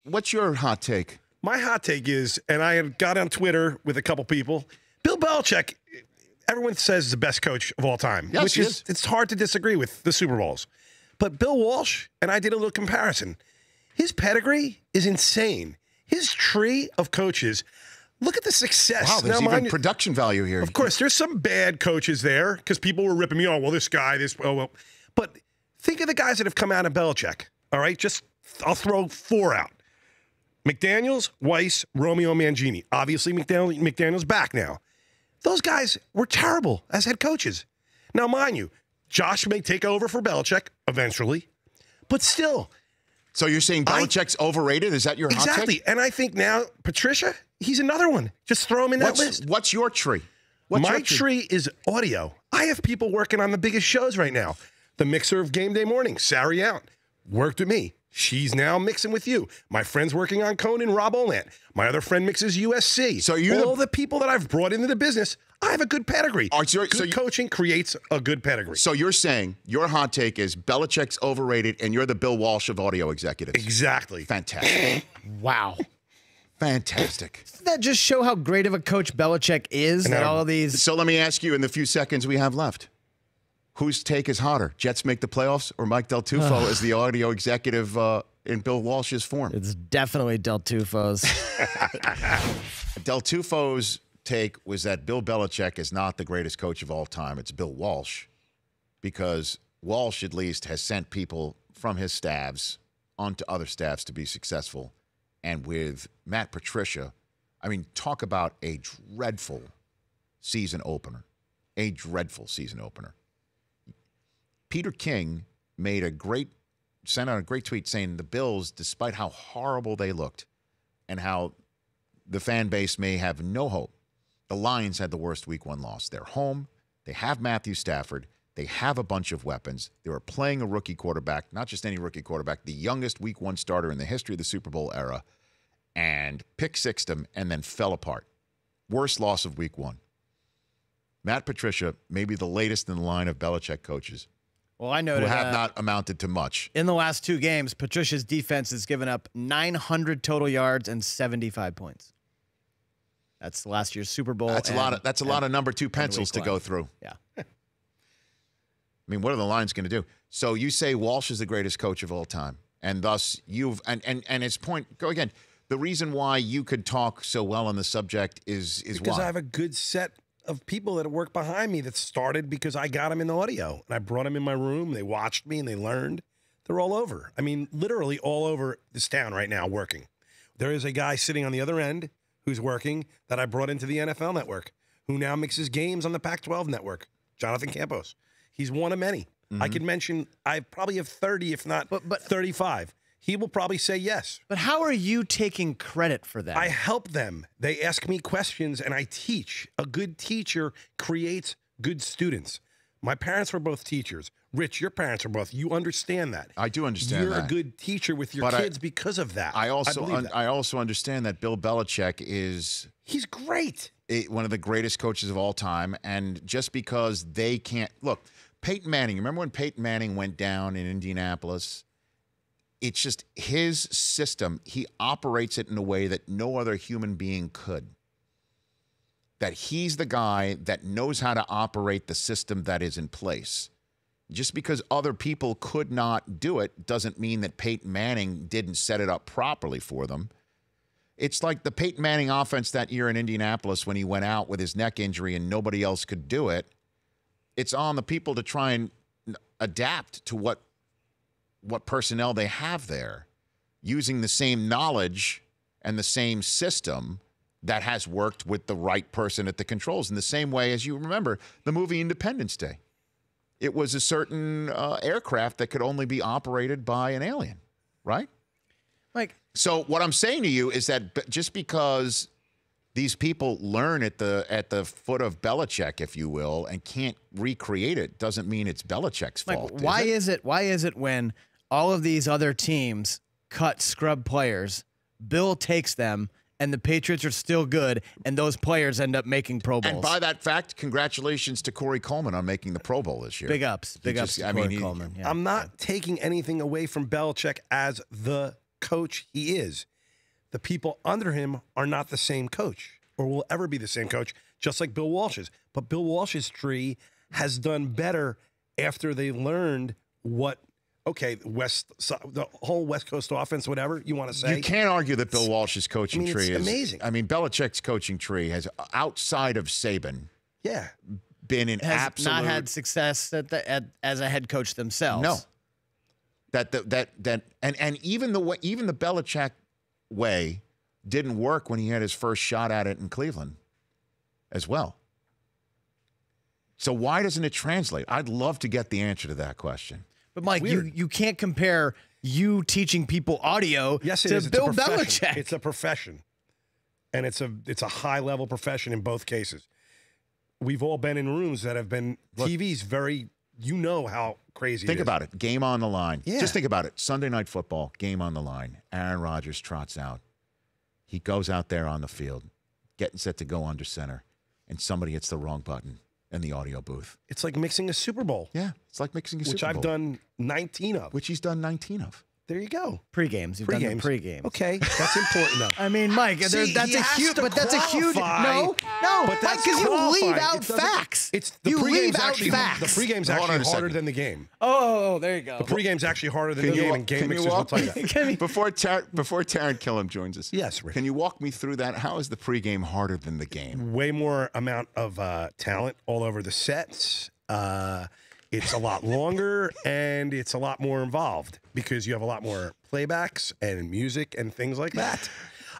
What's your hot take? My hot take is, and I had got on Twitter with a couple people, Bill Belichick, everyone says is the best coach of all time. Yes, which is, it's hard to disagree with the Super Bowls. But Bill Walsh, and I did a little comparison, his pedigree is insane. His tree of coaches, look at the success. Wow, there's now, even production value here. Of course, there's some bad coaches there because people were ripping me off. Well, this guy, well. But think of the guys that have come out of Belichick, all right? I'll throw 4 out. McDaniels, Weiss, Romeo Mangini. Obviously, McDaniels back now. Those guys were terrible as head coaches. Now, mind you, Josh may take over for Belichick eventually, but still. So you're saying Belichick's overrated? Is that your hot take? Exactly. And I think now, Patricia, he's another one. Just throw him in that list. What's your tree? My tree is audio. I have people working on the biggest shows right now. The mixer of Game Day Morning, Sari Out, worked with me. She's now mixing with you. My friend's working on Conan, Rob Olant. My other friend mixes USC. So all the people that I've brought into the business, I have a good pedigree. Good coaching creates a good pedigree. So you're saying your hot take is Belichick's overrated and you're the Bill Walsh of audio executives. Exactly. Fantastic. Wow. Fantastic. Doesn't that just show how great of a coach Belichick is? That all of these. So let me ask you in the few seconds we have left. Whose take is hotter? Jets make the playoffs or Mike Del Tufo as the audio executive in Bill Walsh's form? It's definitely Del Tufo's. Del Tufo's take was that Bill Belichick is not the greatest coach of all time. It's Bill Walsh, because Walsh at least has sent people from his staffs onto other staffs to be successful. And with Matt Patricia, I mean, talk about a dreadful season opener. A dreadful season opener. Peter King sent out a great tweet saying the Bills, despite how horrible they looked and how the fan base may have no hope, the Lions had the worst Week 1 loss. They're home. They have Matthew Stafford. They have a bunch of weapons. They were playing a rookie quarterback, not just any rookie quarterback, the youngest Week 1 starter in the history of the Super Bowl era, and pick-sixed them and then fell apart. Worst loss of Week 1. Matt Patricia may be the latest in the line of Belichick coaches. Well, I noted who have not amounted to much. In the last 2 games, Patricia's defense has given up 900 total yards and 75 points. That's last year's Super Bowl. That's a lot of number 2 pencils to go through. Yeah. I mean, what are the Lions going to do? So you say Walsh is the greatest coach of all time, and thus you've and his point. Go again. The reason why you could talk so well on the subject is because why? I have a good set of people that work behind me that started because I got them in the audio. And I brought them in my room. They watched me and they learned. They're all over. I mean, literally all over this town right now working. There is a guy sitting on the other end who's working that I brought into the NFL network, who now mixes games on the Pac-12 network, Jonathan Campos. He's one of many. I could mention, I probably have 30, if not 35. He will probably say yes. But how are you taking credit for that? I help them. They ask me questions, and I teach. A good teacher creates good students. My parents were both teachers. Rich, your parents are both. You understand that. I do understand You're that. a good teacher with your kids because of that. I also understand that Bill Belichick is... He's great. One of the greatest coaches of all time, and just because they can't... Look, Peyton Manning, remember when Peyton Manning went down in Indianapolis? It's just his system. He operates it in a way that no other human being could. That he's the guy that knows how to operate the system that is in place. Just because other people could not do it doesn't mean that Peyton Manning didn't set it up properly for them. It's like the Peyton Manning offense that year in Indianapolis when he went out with his neck injury and nobody else could do it. It's on the people to try and adapt to what personnel they have there, using the same knowledge and the same system that has worked with the right person at the controls. In the same way as you remember the movie Independence Day. It was a certain aircraft that could only be operated by an alien, right? So what I'm saying to you is that just because these people learn at the foot of Belichick, if you will, and can't recreate it, doesn't mean it's Belichick's fault. Why is it when all of these other teams cut scrub players, Bill takes them, and the Patriots are still good, and those players end up making Pro Bowls? And by that fact, congratulations to Corey Coleman on making the Pro Bowl this year. Big ups. Big ups to Corey Coleman. Yeah. I'm not taking anything away from Belichick as the coach he is. the people under him are not the same coach or will ever be the same coach, just like Bill Walsh's. But Bill Walsh's tree has done better after they learned what, okay, the whole West Coast offense, whatever you want to say. You can't argue that Bill Walsh's coaching tree is amazing. I mean, Belichick's coaching tree has, outside of Saban, been an Has absolute. not had success as a head coach themselves. No. And even the Belichick way didn't work when he had his first shot at it in Cleveland as well. So why doesn't it translate? I'd love to get the answer to that question. But Mike, you can't compare you teaching people audio to Bill Belichick. It's a profession. And it's a high level profession in both cases. We've all been in rooms that have been TV's very, you know how crazy it is. Think about it. Game on the line. Yeah. Just think about it. Sunday Night Football, game on the line. Aaron Rodgers trots out. He goes out there on the field, getting set to go under center, and somebody hits the wrong button in the audio booth. It's like mixing a Super Bowl. Yeah, it's like mixing a Super Bowl. Which I've done 19 of. Which he's done 19 of. There you go. Pre-games. You've done the pre-games. Okay, that's important though. I mean, Mike, that's a huge. No, But Mike, because you leave out facts. You leave out facts. The pregame's actually harder than the game. Oh, there you go. The pregame's actually harder than the game, and game mixers will tell you that. Before Taryn Killam joins us, yes, Rick. Can you walk me through that? How is the pregame harder than the game? Way more amount of talent all over the sets. It's a lot longer and it's a lot more involved because you have a lot more playbacks and music and things like that.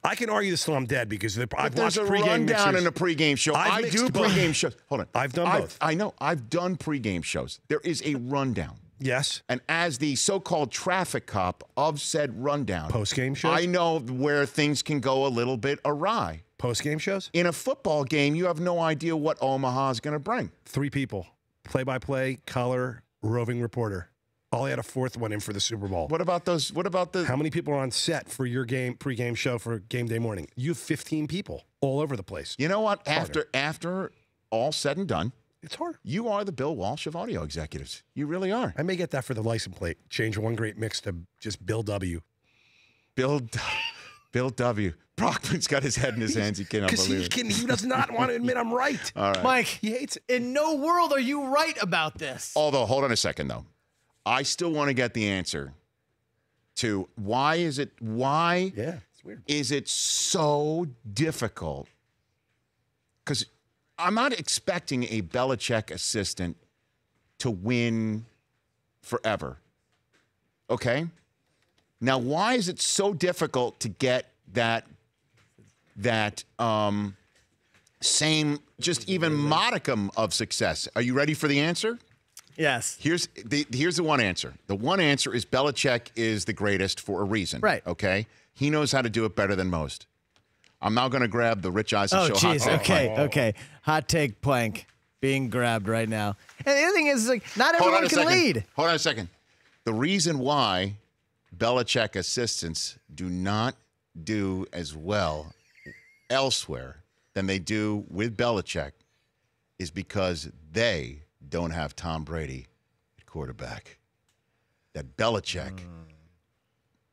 I can argue this till I'm dead because I've watched there's a pregame rundown mixers. in a pregame show. I do pregame shows. Hold on. I've done both. I know. I've done pregame shows. There is a rundown. Yes. And as the so-called traffic cop of said rundown, post-game shows, I know where things can go a little bit awry. Post-game shows? In a football game, you have no idea what Omaha is going to bring. 3 people. Play-by-play, color, roving reporter. I'll add a 4th one in for the Super Bowl. What about those? What about the? How many people are on set for your pregame show for game day morning? You have 15 people all over the place. You know what? After all said and done, it's hard. You are the Bill Walsh of audio executives. You really are. I may get that for the license plate. Change one great mix to just Bill W. Bill W. Brockman's got his head in his hands. He cannot believe it. He does not want to admit I'm right. All right. Mike, he hates it. In no world are you right about this. Although, hold on a second, though. I still want to get the answer to why is it it's weird. Is it so difficult? Because I'm not expecting a Belichick assistant to win forever. Okay? Now, why is it so difficult to get that same, just even modicum of success? Are you ready for the answer? Yes. Here's the one answer. The one answer is Belichick is the greatest for a reason. Right. Okay? He knows how to do it better than most. I'm now going to grab the Rich Eisen show. Oh, jeez. Okay. Hot take plank being grabbed right now. And the other thing is, like, not everyone can lead. Hold on a second. The reason why Belichick assistants do not do as well elsewhere than they do with Belichick is because they don't have Tom Brady at quarterback. That Belichick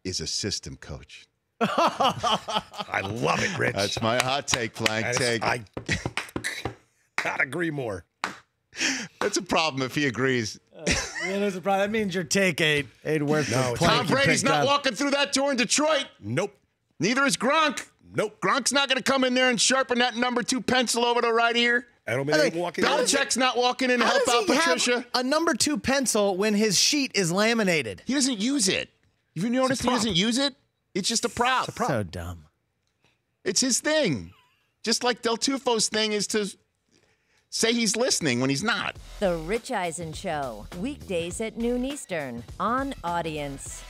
is a system coach. I love it, Rich. That's my hot take, Plank. I can't agree more. That's a problem if he agrees. There's a problem. That means your take ain't worth the plank. Tom Brady's you not up. walking through that door in Detroit. Nope. Neither is Gronk. Nope. Gronk's not going to come in there and sharpen that number 2 pencil over the right ear. Edelman ain't walking in. Belichick's not walking in to help out Patricia. Have a number 2 pencil when his sheet is laminated? He doesn't use it. Have you noticed he doesn't use it? It's just a prop. So dumb. It's his thing. Just like Del Tufo's thing is to say he's listening when he's not. The Rich Eisen Show, weekdays at noon Eastern on Audience.